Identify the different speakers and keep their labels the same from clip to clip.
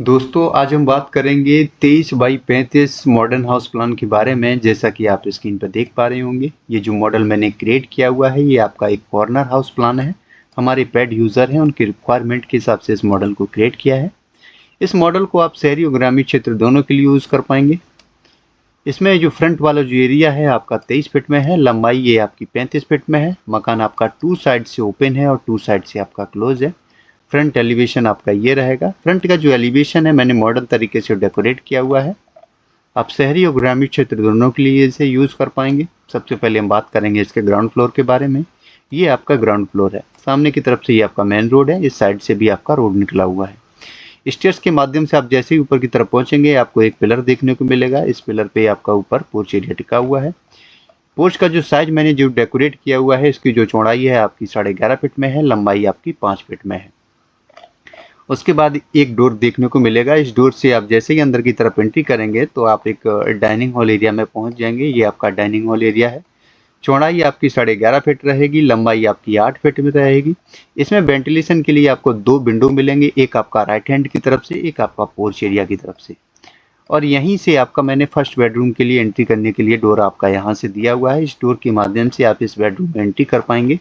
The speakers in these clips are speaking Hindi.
Speaker 1: दोस्तों आज हम बात करेंगे 23 बाई 35 मॉडर्न हाउस प्लान के बारे में। जैसा कि आप स्क्रीन पर देख पा रहे होंगे, ये जो मॉडल मैंने क्रिएट किया हुआ है ये आपका एक कॉर्नर हाउस प्लान है। हमारे पेड यूज़र हैं, उनकी रिक्वायरमेंट के हिसाब से इस मॉडल को क्रिएट किया है। इस मॉडल को आप शहरी और ग्रामीण क्षेत्र दोनों के लिए यूज़ कर पाएंगे। इसमें जो फ्रंट वाला जो एरिया है आपका 23 फीट में है, लंबाई ये आपकी 35 फीट में है। मकान आपका 2 साइड से ओपन है और 2 साइड से आपका क्लोज है। फ्रंट एलिवेशन आपका ये रहेगा। फ्रंट का जो एलिवेशन है मैंने मॉडर्न तरीके से डेकोरेट किया हुआ है। आप शहरी और ग्रामीण क्षेत्र दोनों के लिए इसे यूज़ कर पाएंगे। सबसे पहले हम बात करेंगे इसके ग्राउंड फ्लोर के बारे में। ये आपका ग्राउंड फ्लोर है। सामने की तरफ से ये आपका मेन रोड है, इस साइड से भी आपका रोड निकला हुआ है। स्टेयर्स के माध्यम से आप जैसे ही ऊपर की तरफ पहुंचेंगे आपको एक पिलर देखने को मिलेगा। इस पिलर पे आपका ऊपर पोर्च एरिया टिका हुआ है। पोर्च का जो साइज मैंने जो डेकोरेट किया हुआ है, इसकी जो चौड़ाई है आपकी 11.5 फीट में है, लंबाई आपकी 5 फीट में है। उसके बाद एक डोर देखने को मिलेगा। इस डोर से आप जैसे ही अंदर की तरफ एंट्री करेंगे तो आप एक डाइनिंग हॉल एरिया में पहुंच जाएंगे। ये आपका डाइनिंग हॉल एरिया है। चौड़ाई आपकी 11.5 फीट रहेगी, लंबाई आपकी 8 फीट में रहेगी। इसमें वेंटिलेशन के लिए आपको 2 विंडो मिलेंगे, एक आपका राइट हैंड की तरफ से, एक आपका पोर्च एरिया की तरफ से। और यहीं से आपका मैंने फर्स्ट बेडरूम के लिए एंट्री करने के लिए डोर आपका यहाँ से दिया हुआ है। इस डोर के माध्यम से आप इस बेडरूम में एंट्री कर पाएंगे।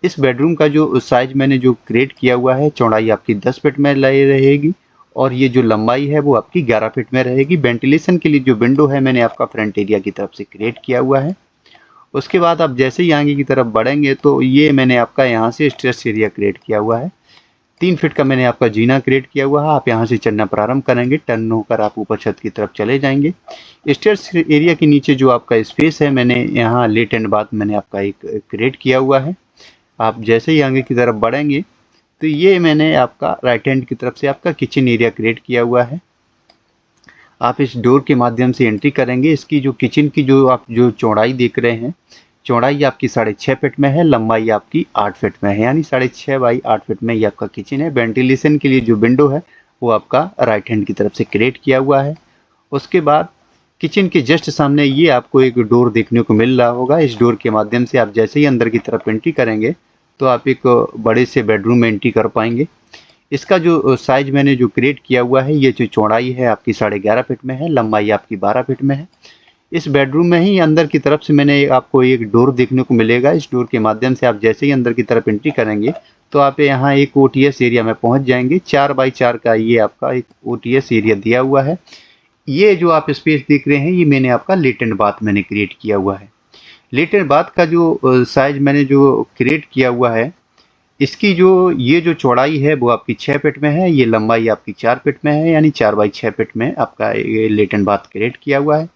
Speaker 1: इस बेडरूम का जो साइज मैंने जो क्रिएट किया हुआ है, चौड़ाई आपकी 10 फीट में रहेगी और ये जो लंबाई है वो आपकी 11 फीट में रहेगी। वेंटिलेशन के लिए जो विंडो है मैंने आपका फ्रंट एरिया की तरफ से क्रिएट किया हुआ है। उसके बाद आप जैसे ही आगे की तरफ बढ़ेंगे तो ये मैंने आपका यहाँ से स्टेयर्स एरिया क्रिएट किया हुआ है। 3 फीट का मैंने आपका जीना क्रिएट किया हुआ है। आप यहाँ से चढ़ना प्रारंभ करेंगे, टर्न होकर आप ऊपर छत की तरफ चले जाएंगे। स्टेयर्स एरिया के नीचे जो आपका स्पेस है, मैंने यहाँ लेट एंड बाथ मैंने आपका एक क्रिएट किया हुआ है। आप जैसे ही आगे की तरफ बढ़ेंगे तो ये मैंने आपका राइट हैंड की तरफ से आपका किचन एरिया क्रिएट किया हुआ है। आप इस डोर के माध्यम से एंट्री करेंगे। इसकी जो किचन की जो आप जो चौड़ाई देख रहे हैं, चौड़ाई आपकी 6.5 फीट में है, लंबाई आपकी 8 फीट में है, यानी 6.5 बाई 8 फीट में ये आपका किचन है। वेंटिलेशन के लिए जो विंडो है वो आपका राइट हैंड की तरफ से क्रिएट किया हुआ है। उसके बाद किचन के जस्ट सामने ये आपको एक डोर देखने को मिल रहा होगा। इस डोर के माध्यम से आप जैसे ही अंदर की तरफ एंट्री करेंगे तो आप एक बड़े से बेडरूम में एंट्री कर पाएंगे। इसका जो साइज मैंने जो क्रिएट किया हुआ है, ये जो चौड़ाई है आपकी 11.5 फीट में है, लंबाई आपकी 12 फीट में है। इस बेडरूम में ही अंदर की तरफ से मैंने आपको एक डोर देखने को मिलेगा। इस डोर के माध्यम से आप जैसे ही अंदर की तरफ एंट्री करेंगे तो आप यहाँ एक ओटीएस एरिया में पहुँच जाएंगे। 4 बाई 4 का ये आपका एक ओटीएस एरिया दिया हुआ है। ये जो आप स्पेस देख रहे हैं ये मैंने आपका लेटेंट बाथ मैंने क्रिएट किया हुआ है। लेटेंट बाथ का जो साइज मैंने जो क्रिएट किया हुआ है, इसकी जो ये जो चौड़ाई है वो आपकी 6 फीट में है, ये लंबाई आपकी 4 फीट में है, यानी 4 बाई 6 फीट में आपका ये लेटेंट बाथ क्रिएट किया हुआ है।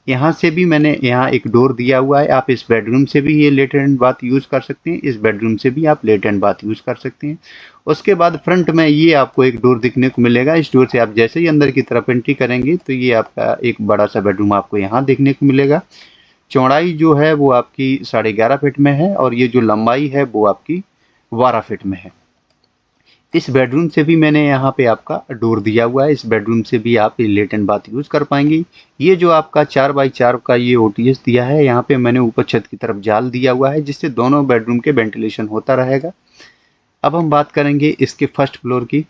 Speaker 1: यहाँ से भी मैंने यहाँ एक डोर दिया हुआ है। आप इस बेडरूम से भी ये लेटेंट बाथ यूज़ कर सकते हैं, इस बेडरूम से भी आप लेटेंट बाथ यूज़ कर सकते हैं। उसके बाद फ्रंट में ये आपको एक डोर दिखने को मिलेगा। इस डोर से आप जैसे ही अंदर की तरफ एंट्री करेंगे तो ये आपका एक बड़ा सा बेडरूम आपको यहाँ देखने को मिलेगा। चौड़ाई जो है वो आपकी 11.5 फीट में है और ये जो लंबाई है वो आपकी 12 फीट में है। इस बेडरूम से भी मैंने यहाँ पे आपका डोर दिया हुआ है। इस बेडरूम से भी आप लेटेंट बाथ यूज़ कर पाएंगे। ये जो आपका 4 बाई 4 का ये ओटीएस दिया है, यहाँ पे मैंने ऊपर छत की तरफ जाल दिया हुआ है जिससे दोनों बेडरूम के वेंटिलेशन होता रहेगा। अब हम बात करेंगे इसके फर्स्ट फ्लोर की।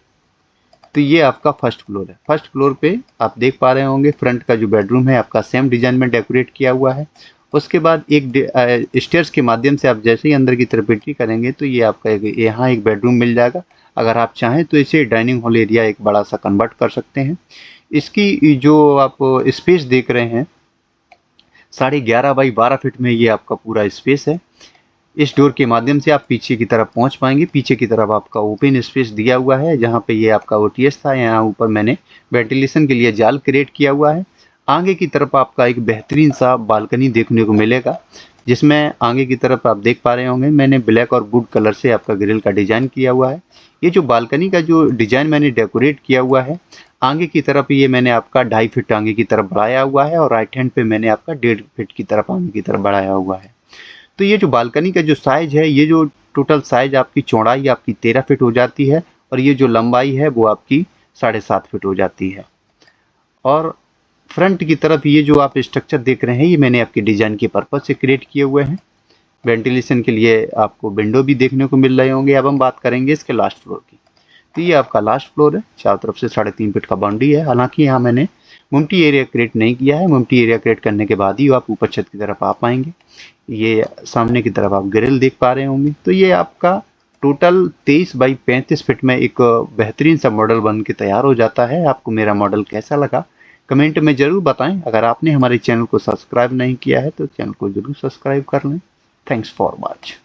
Speaker 1: तो ये आपका फर्स्ट फ्लोर है। फर्स्ट फ्लोर पे आप देख पा रहे होंगे फ्रंट का जो बेडरूम है आपका सेम डिजाइन में डेकोरेट किया हुआ है। उसके बाद एक स्टेयर्स के माध्यम से आप जैसे ही अंदर की तरफ एंट्री करेंगे तो ये आपका यहाँ एक बेडरूम मिल जाएगा। अगर आप चाहें तो इसे डाइनिंग हॉल एरिया एक बड़ा सा कन्वर्ट कर सकते हैं। इसकी जो आप स्पेस देख रहे हैं 11.5 बाई 12 फीट में ये आपका पूरा स्पेस है। इस डोर के माध्यम से आप पीछे की तरफ पहुंच पाएंगे। पीछे की तरफ आपका ओपन स्पेस दिया हुआ है जहां पे ये आपका ओटीएस था। यहाँ ऊपर मैंने वेंटिलेशन के लिए जाल क्रिएट किया हुआ है। आगे की तरफ आपका एक बेहतरीन सा बालकनी देखने को मिलेगा, जिसमें आगे की तरफ आप देख पा रहे होंगे मैंने ब्लैक और वुड कलर से आपका ग्रिल का डिजाइन किया हुआ है। ये जो बालकनी का जो डिजाइन मैंने डेकोरेट किया हुआ है, आगे की तरफ ये मैंने आपका 2.5 फीट आगे की तरफ बढ़ाया हुआ है और राइट हैंड पे मैंने आपका 1.5 फीट की तरफ आगे की तरफ बढ़ाया हुआ है। तो ये जो बालकनी का जो साइज है, ये जो टोटल साइज आपकी चौड़ाई आपकी 13 फीट हो जाती है और ये जो लंबाई है वो आपकी 7.5 फीट हो जाती है। और फ्रंट की तरफ ये जो आप स्ट्रक्चर देख रहे हैं ये मैंने आपके डिजाइन के पर्पज से क्रिएट किए हुए हैं। वेंटिलेशन के लिए आपको विंडो भी देखने को मिल रहे होंगे। अब हम बात करेंगे इसके लास्ट फ्लोर की। तो ये आपका लास्ट फ्लोर है, चारों तरफ से 3.5 फीट का बाउंड्री है। हालांकि यहाँ मैंने मुमटी एरिया क्रिएट नहीं किया है, मुमटी एरिया क्रिएट करने के बाद ही आप ऊपर छत की तरफ आ पाएंगे। ये सामने की तरफ आप ग्रिल देख पा रहे होंगे। तो ये आपका टोटल 23 बाई 35 फीट में एक बेहतरीन सा मॉडल बन के तैयार हो जाता है। आपको मेरा मॉडल कैसा लगा कमेंट में ज़रूर बताएं। अगर आपने हमारे चैनल को सब्सक्राइब नहीं किया है तो चैनल को ज़रूर सब्सक्राइब कर लें। Thanks for watch.